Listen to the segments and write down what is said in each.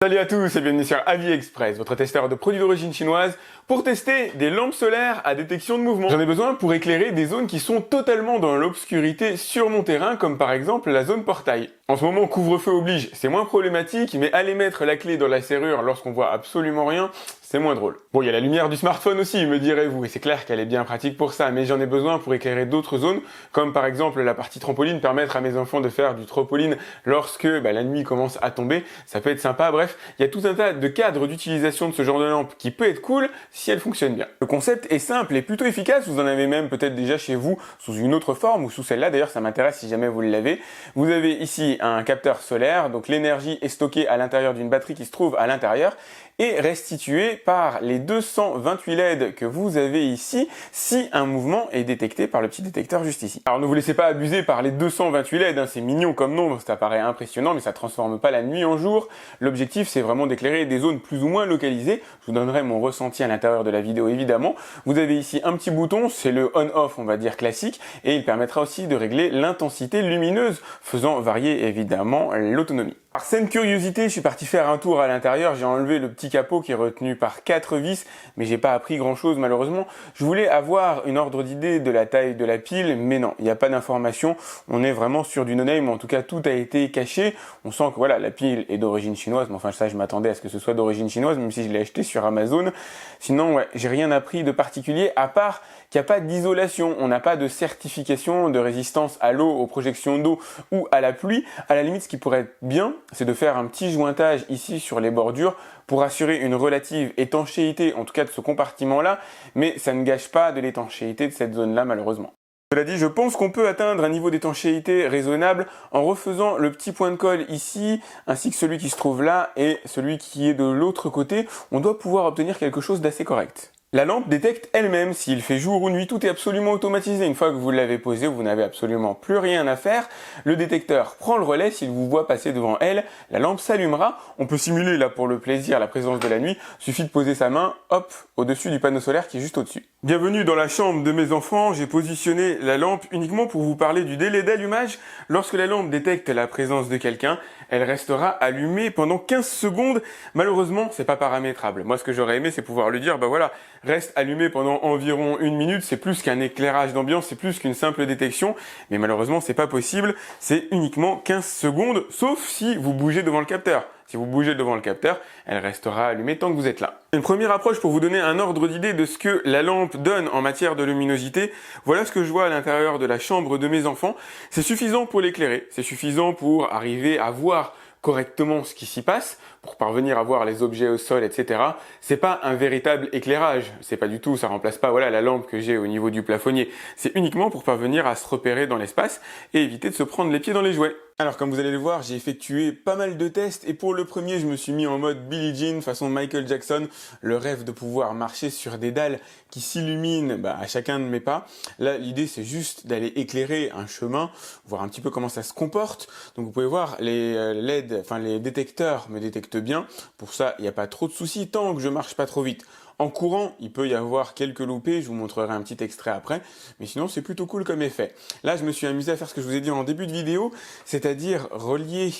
Salut à tous et bienvenue sur Avis Express, votre testeur de produits d'origine chinoise pour tester des lampes solaires à détection de mouvement. J'en ai besoin pour éclairer des zones qui sont totalement dans l'obscurité sur mon terrain, comme par exemple la zone portail. En ce moment, couvre-feu oblige, c'est moins problématique, mais aller mettre la clé dans la serrure lorsqu'on voit absolument rien, c'est moins drôle. Bon, il y a la lumière du smartphone aussi, me direz-vous, et c'est clair qu'elle est bien pratique pour ça, mais j'en ai besoin pour éclairer d'autres zones, comme par exemple la partie trampoline, permettre à mes enfants de faire du trampoline lorsque la nuit commence à tomber, ça peut être sympa, bref, il y a tout un tas de cadres d'utilisation de ce genre de lampe qui peut être cool si elle fonctionne bien. Le concept est simple et plutôt efficace, vous en avez même peut-être déjà chez vous sous une autre forme ou sous celle-là, d'ailleurs ça m'intéresse si jamais vous l'avez. Vous avez ici un capteur solaire, donc l'énergie est stockée à l'intérieur d'une batterie qui se trouve à l'intérieur et restituée par les 228 LED que vous avez ici si un mouvement est détecté par le petit détecteur juste ici. Alors ne vous laissez pas abuser par les 228 LED, c'est mignon comme nombre, ça paraît impressionnant mais ça transforme pas la nuit en jour. L'objectif c'est vraiment d'éclairer des zones plus ou moins localisées. Je vous donnerai mon ressenti à l'intérieur de la vidéo évidemment. Vous avez ici un petit bouton, c'est le on-off on va dire classique et il permettra aussi de régler l'intensité lumineuse faisant varier évidemment l'autonomie. Par saine curiosité, je suis parti faire un tour à l'intérieur, j'ai enlevé le petit capot qui est retenu par 4 vis, mais j'ai pas appris grand chose malheureusement. Je voulais avoir une ordre d'idée de la taille de la pile, mais non, il n'y a pas d'information, on est vraiment sur du no-name, en tout cas tout a été caché. On sent que voilà, la pile est d'origine chinoise, mais enfin ça je m'attendais à ce que ce soit d'origine chinoise, même si je l'ai acheté sur Amazon. Sinon, ouais, j'ai rien appris de particulier, à part qu'il n'y a pas d'isolation, on n'a pas de certification de résistance à l'eau, aux projections d'eau ou à la pluie. À la limite, ce qui pourrait être bien, c'est de faire un petit jointage ici sur les bordures pour assurer une relative étanchéité, en tout cas de ce compartiment-là, mais ça ne gâche pas de l'étanchéité de cette zone-là malheureusement. Cela dit, je pense qu'on peut atteindre un niveau d'étanchéité raisonnable en refaisant le petit point de colle ici, ainsi que celui qui se trouve là et celui qui est de l'autre côté. On doit pouvoir obtenir quelque chose d'assez correct. La lampe détecte elle-même s'il fait jour ou nuit, tout est absolument automatisé. Une fois que vous l'avez posé, vous n'avez absolument plus rien à faire. Le détecteur prend le relais, s'il vous voit passer devant elle, la lampe s'allumera. On peut simuler là pour le plaisir la présence de la nuit, suffit de poser sa main, hop, au-dessus du panneau solaire qui est juste au-dessus. Bienvenue dans la chambre de mes enfants, j'ai positionné la lampe uniquement pour vous parler du délai d'allumage. Lorsque la lampe détecte la présence de quelqu'un, elle restera allumée pendant 15 secondes. Malheureusement, c'est pas paramétrable. Moi, ce que j'aurais aimé, c'est pouvoir lui dire, voilà, reste allumé pendant environ 1 minute, c'est plus qu'un éclairage d'ambiance, c'est plus qu'une simple détection, mais malheureusement c'est pas possible, c'est uniquement 15 secondes, sauf si vous bougez devant le capteur. Si vous bougez devant le capteur, elle restera allumée tant que vous êtes là. Une première approche pour vous donner un ordre d'idée de ce que la lampe donne en matière de luminosité. Voilà ce que je vois à l'intérieur de la chambre de mes enfants. C'est suffisant pour l'éclairer, c'est suffisant pour arriver à voir correctement ce qui s'y passe, pour parvenir à voir les objets au sol, etc. C'est pas un véritable éclairage, c'est pas du tout, ça remplace pas la lampe que j'ai au niveau du plafonnier. C'est uniquement pour parvenir à se repérer dans l'espace et éviter de se prendre les pieds dans les jouets. Alors comme vous allez le voir, j'ai effectué pas mal de tests et pour le premier, je me suis mis en mode Billie Jean façon Michael Jackson, le rêve de pouvoir marcher sur des dalles qui s'illuminent à chacun de mes pas. Là, l'idée c'est juste d'aller éclairer un chemin, voir un petit peu comment ça se comporte. Donc vous pouvez voir les LED, les détecteurs me détectent bien. Pour ça, il n'y a pas trop de soucis tant que je marche pas trop vite. En courant, il peut y avoir quelques loupés, je vous montrerai un petit extrait après, mais sinon c'est plutôt cool comme effet. Là, je me suis amusé à faire ce que je vous ai dit en début de vidéo, c'est-à-dire relier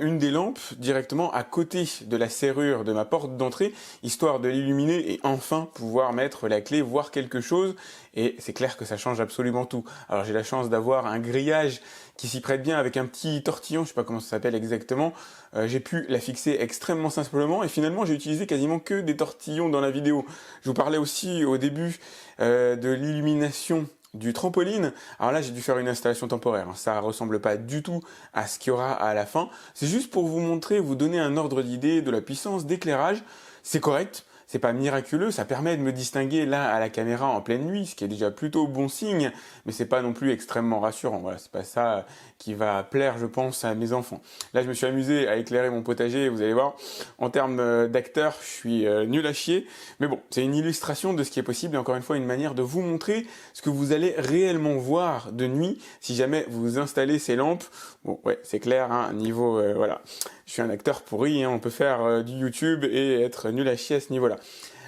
une des lampes directement à côté de la serrure de ma porte d'entrée, histoire de l'illuminer et enfin pouvoir mettre la clé, voir quelque chose, et c'est clair que ça change absolument tout. Alors j'ai la chance d'avoir un grillage qui s'y prête bien avec un petit tortillon, je sais pas comment ça s'appelle exactement, j'ai pu la fixer extrêmement simplement et finalement j'ai utilisé quasiment que des tortillons dans la vidéo. Je vous parlais aussi au début de l'illumination du trampoline. Alors là j'ai dû faire une installation temporaire, ça ressemble pas du tout à ce qu'il y aura à la fin. C'est juste pour vous montrer, vous donner un ordre d'idée de la puissance d'éclairage. C'est correct. C'est pas miraculeux, ça permet de me distinguer là à la caméra en pleine nuit, ce qui est déjà plutôt bon signe, mais c'est pas non plus extrêmement rassurant. Voilà, c'est pas ça qui va plaire, je pense, à mes enfants. Là, je me suis amusé à éclairer mon potager, vous allez voir, en termes d'acteur, je suis nul à chier, mais bon, c'est une illustration de ce qui est possible et encore une fois une manière de vous montrer ce que vous allez réellement voir de nuit si jamais vous installez ces lampes. Bon, ouais, c'est clair, niveau, voilà. Je suis un acteur pourri, on peut faire du YouTube et être nul à chier à ce niveau-là.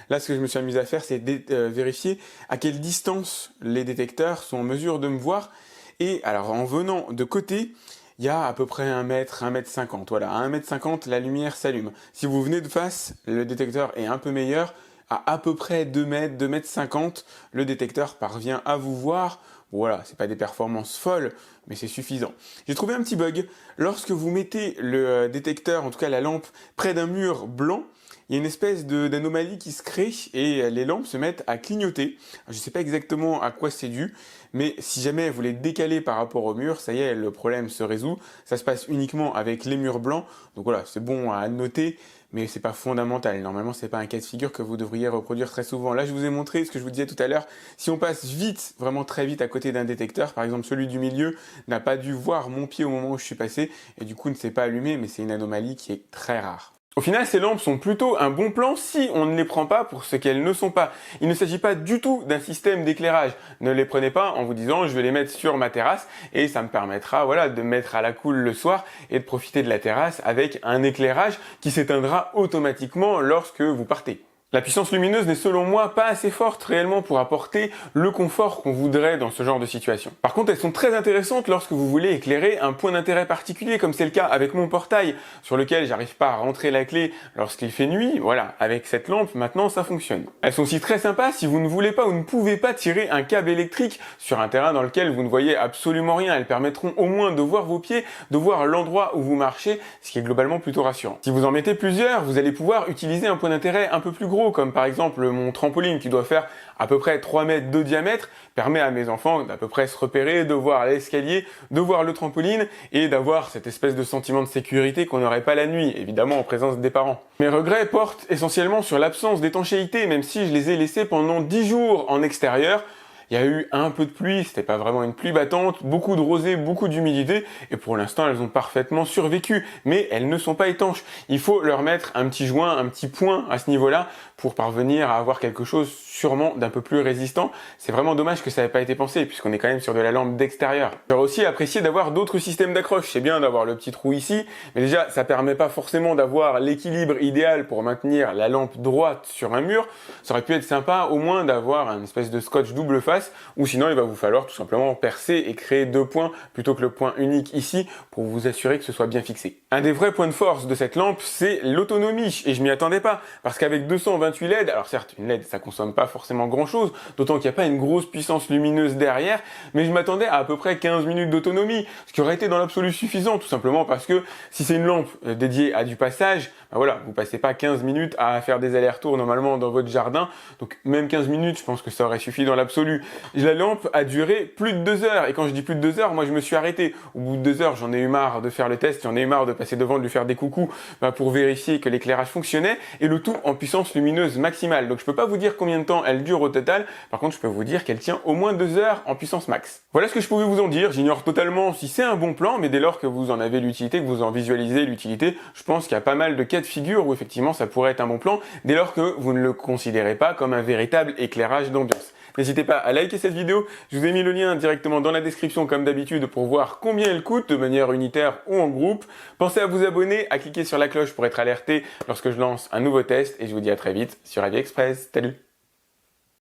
Là, ce que je me suis amusé à faire, c'est vérifier à quelle distance les détecteurs sont en mesure de me voir. Et alors, en venant de côté, il y a à peu près 1 mètre, 1,50 m. Voilà, à 1,50 m, la lumière s'allume. Si vous venez de face, le détecteur est un peu meilleur. À peu près 2 mètres, 2,50 m, le détecteur parvient à vous voir. Voilà, c'est pas des performances folles, mais c'est suffisant. J'ai trouvé un petit bug. Lorsque vous mettez le détecteur, en tout cas la lampe, près d'un mur blanc, il y a une espèce d'anomalie qui se crée et les lampes se mettent à clignoter. Je ne sais pas exactement à quoi c'est dû, mais si jamais vous les décalez par rapport au mur, ça y est, le problème se résout. Ça se passe uniquement avec les murs blancs, donc voilà, c'est bon à noter, mais c'est pas fondamental. Normalement, c'est pas un cas de figure que vous devriez reproduire très souvent. Là, je vous ai montré ce que je vous disais tout à l'heure. Si on passe vite, vraiment très vite à côté d'un détecteur, par exemple celui du milieu n'a pas dû voir mon pied au moment où je suis passé et du coup ne s'est pas allumé, mais c'est une anomalie qui est très rare. Au final, ces lampes sont plutôt un bon plan si on ne les prend pas pour ce qu'elles ne sont pas. Il ne s'agit pas du tout d'un système d'éclairage. Ne les prenez pas en vous disant je vais les mettre sur ma terrasse et ça me permettra voilà, de mettre à la cool le soir et de profiter de la terrasse avec un éclairage qui s'éteindra automatiquement lorsque vous partez. La puissance lumineuse n'est selon moi pas assez forte réellement pour apporter le confort qu'on voudrait dans ce genre de situation. Par contre, elles sont très intéressantes lorsque vous voulez éclairer un point d'intérêt particulier, comme c'est le cas avec mon portail, sur lequel j'arrive pas à rentrer la clé lorsqu'il fait nuit. Voilà, avec cette lampe, maintenant ça fonctionne. Elles sont aussi très sympas si vous ne voulez pas ou ne pouvez pas tirer un câble électrique sur un terrain dans lequel vous ne voyez absolument rien. Elles permettront au moins de voir vos pieds, de voir l'endroit où vous marchez, ce qui est globalement plutôt rassurant. Si vous en mettez plusieurs, vous allez pouvoir utiliser un point d'intérêt un peu plus gros, comme par exemple mon trampoline qui doit faire à peu près 3 mètres de diamètre, permet à mes enfants d'à peu près se repérer, de voir l'escalier, de voir le trampoline et d'avoir cette espèce de sentiment de sécurité qu'on n'aurait pas la nuit, évidemment en présence des parents. Mes regrets portent essentiellement sur l'absence d'étanchéité, même si je les ai laissés pendant 10 jours en extérieur. Il y a eu un peu de pluie, c'était pas vraiment une pluie battante, beaucoup de rosée, beaucoup d'humidité, et pour l'instant elles ont parfaitement survécu, mais elles ne sont pas étanches. Il faut leur mettre un petit joint, un petit point à ce niveau-là, pour parvenir à avoir quelque chose sûrement d'un peu plus résistant. C'est vraiment dommage que ça n'ait pas été pensé, puisqu'on est quand même sur de la lampe d'extérieur. J'aurais aussi apprécié d'avoir d'autres systèmes d'accroche. C'est bien d'avoir le petit trou ici, mais déjà ça permet pas forcément d'avoir l'équilibre idéal pour maintenir la lampe droite sur un mur. Ça aurait pu être sympa au moins d'avoir une espèce de scotch double face, ou sinon il va vous falloir tout simplement percer et créer 2 points plutôt que le point unique ici pour vous assurer que ce soit bien fixé. Un des vrais points de force de cette lampe, c'est l'autonomie, et je m'y attendais pas, parce qu'avec 228 LED, alors certes une LED ça consomme pas forcément grand chose, d'autant qu'il n'y a pas une grosse puissance lumineuse derrière, mais je m'attendais à peu près 15 minutes d'autonomie, ce qui aurait été dans l'absolu suffisant, tout simplement parce que si c'est une lampe dédiée à du passage, ben voilà, vous passez pas 15 minutes à faire des allers-retours normalement dans votre jardin, donc même 15 minutes je pense que ça aurait suffi dans l'absolu. La lampe a duré plus de 2 heures, et quand je dis plus de 2 heures, moi je me suis arrêté. Au bout de 2 heures, j'en ai eu marre de faire le test, j'en ai eu marre de passer devant, de lui faire des coucous pour vérifier que l'éclairage fonctionnait, et le tout en puissance lumineuse maximale. Donc je peux pas vous dire combien de temps elle dure au total, par contre je peux vous dire qu'elle tient au moins 2 heures en puissance max. Voilà ce que je pouvais vous en dire, j'ignore totalement si c'est un bon plan, mais dès lors que vous en avez l'utilité, que vous en visualisez l'utilité, je pense qu'il y a pas mal de cas de figure où effectivement ça pourrait être un bon plan, dès lors que vous ne le considérez pas comme un véritable éclairage d'ambiance. N'hésitez pas à liker cette vidéo, je vous ai mis le lien directement dans la description comme d'habitude pour voir combien elle coûte de manière unitaire ou en groupe. Pensez à vous abonner, à cliquer sur la cloche pour être alerté lorsque je lance un nouveau test, et je vous dis à très vite sur AviExpress. Salut!